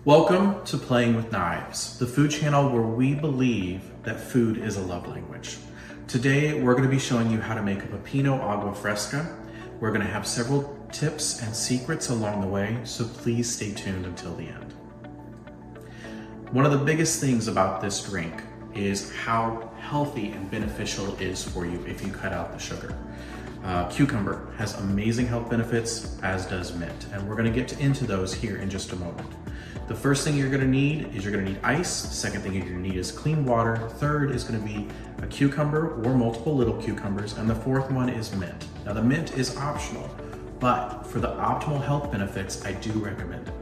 Welcome to Playing with Knives, the food channel where we believe that food is a love language. Today, we're going to be showing you how to make a pepino agua fresca. We're going to have several tips and secrets along the way, so please stay tuned until the end. One of the biggest things about this drink is how healthy and beneficial it is for you if you cut out the sugar. Cucumber has amazing health benefits, as does mint, and we're going to get into those here in just a moment. The first thing you're gonna need is ice. The second thing you're gonna need is clean water. Third is gonna be a cucumber or multiple little cucumbers. And the fourth one is mint. Now the mint is optional, but for the optimal health benefits, I do recommend it.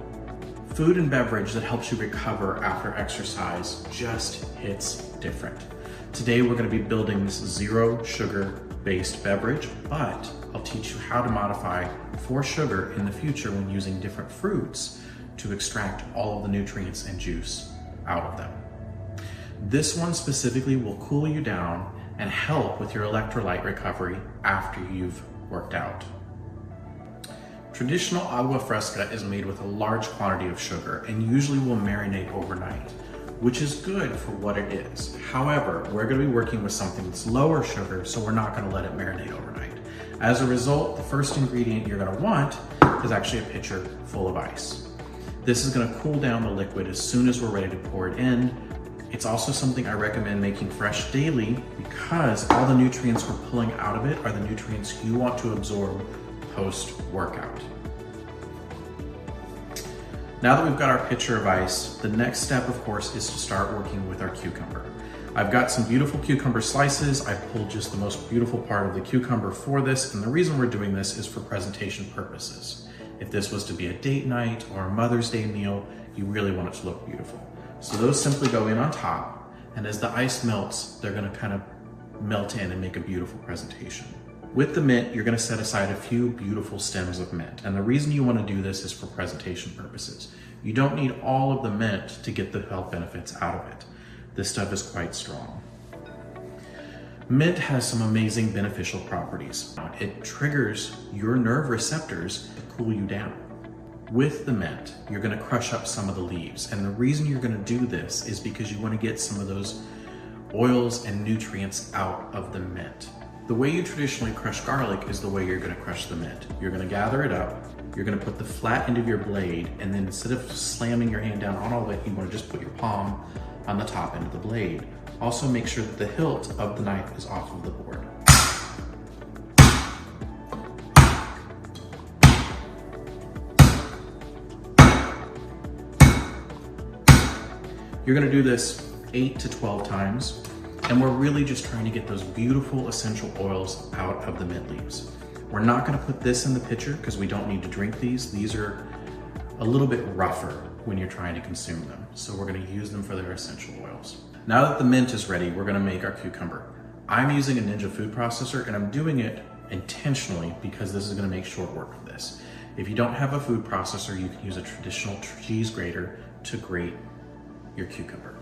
Food and beverage that helps you recover after exercise just hits different. Today we're gonna be building this zero sugar based beverage, but I'll teach you how to modify for sugar in the future when using different fruits to extract all of the nutrients and juice out of them. This one specifically will cool you down and help with your electrolyte recovery after you've worked out. Traditional agua fresca is made with a large quantity of sugar and usually will marinate overnight, which is good for what it is. However, we're gonna be working with something that's lower sugar, so we're not gonna let it marinate overnight. As a result, the first ingredient you're gonna want is actually a pitcher full of ice. This is gonna cool down the liquid as soon as we're ready to pour it in. It's also something I recommend making fresh daily because all the nutrients we're pulling out of it are the nutrients you want to absorb post-workout. Now that we've got our pitcher of ice, the next step, of course, is to start working with our cucumber. I've got some beautiful cucumber slices. I pulled just the most beautiful part of the cucumber for this, and the reason we're doing this is for presentation purposes. If this was to be a date night or a Mother's Day meal, you really want it to look beautiful. So those simply go in on top, and as the ice melts, they're gonna kind of melt in and make a beautiful presentation. With the mint, you're gonna set aside a few beautiful stems of mint. And the reason you wanna do this is for presentation purposes. You don't need all of the mint to get the health benefits out of it. This stuff is quite strong. Mint has some amazing beneficial properties. It triggers your nerve receptors to cool you down. With the mint, you're gonna crush up some of the leaves. And the reason you're gonna do this is because you wanna get some of those oils and nutrients out of the mint. The way you traditionally crush garlic is the way you're gonna crush the mint. You're gonna gather it up, you're gonna put the flat end of your blade, and then instead of slamming your hand down on all of it, you wanna just put your palm on the top end of the blade. Also make sure that the hilt of the knife is off of the board. You're gonna do this 8 to 12 times, and we're really just trying to get those beautiful essential oils out of the mint leaves. We're not gonna put this in the pitcher because we don't need to drink these. These are a little bit rougher when you're trying to consume them, so we're gonna use them for their essential oils. Now that the mint is ready, we're gonna make our cucumber. I'm using a Ninja food processor, and I'm doing it intentionally because this is gonna make short work of this. If you don't have a food processor, you can use a traditional cheese grater to grate your cucumber.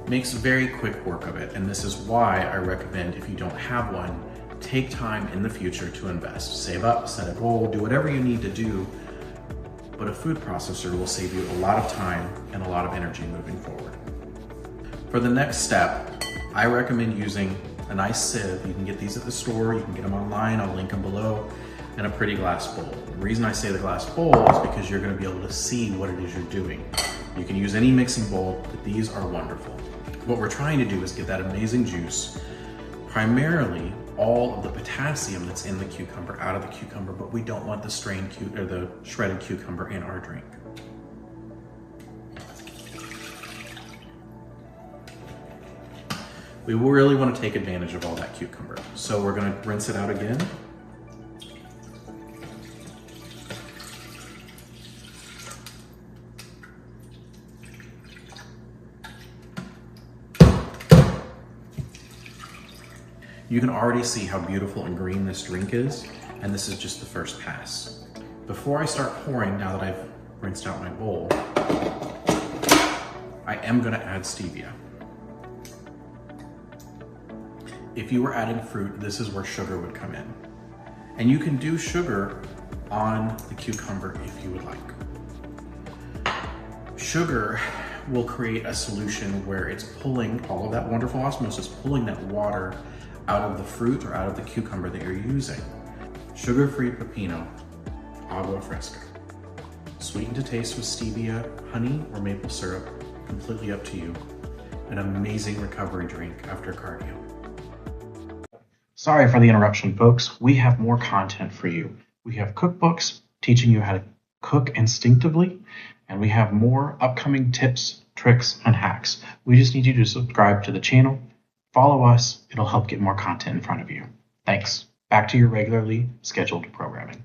Makes very quick work of it, and this is why I recommend, if you don't have one, take time in the future to invest. Save up, set a goal, do whatever you need to do, but a food processor will save you a lot of time and a lot of energy moving forward. For the next step, I recommend using a nice sieve. You can get these at the store, you can get them online, I'll link them below, and a pretty glass bowl. The reason I say the glass bowl is because you're gonna be able to see what it is you're doing. You can use any mixing bowl, but these are wonderful. What we're trying to do is get that amazing juice, primarily all of the potassium that's in the cucumber out of the cucumber, but we don't want the the shredded cucumber in our drink. We will really want to take advantage of all that cucumber. So we're gonna rinse it out again. You can already see how beautiful and green this drink is, and this is just the first pass. Before I start pouring, now that I've rinsed out my bowl, I am gonna add stevia. If you were adding fruit, this is where sugar would come in. And you can do sugar on the cucumber if you would like. Sugar will create a solution where it's pulling all of that wonderful osmosis, pulling that water out of the fruit or out of the cucumber that you're using. Sugar-free pepino, Agua Fresca. Sweetened to taste with stevia, honey, or maple syrup, completely up to you. An amazing recovery drink after cardio. Sorry for the interruption, folks. We have more content for you. We have cookbooks teaching you how to cook instinctively, and we have more upcoming tips, tricks, and hacks. We just need you to subscribe to the channel, follow us. It'll help get more content in front of you. Thanks. Back to your regularly scheduled programming.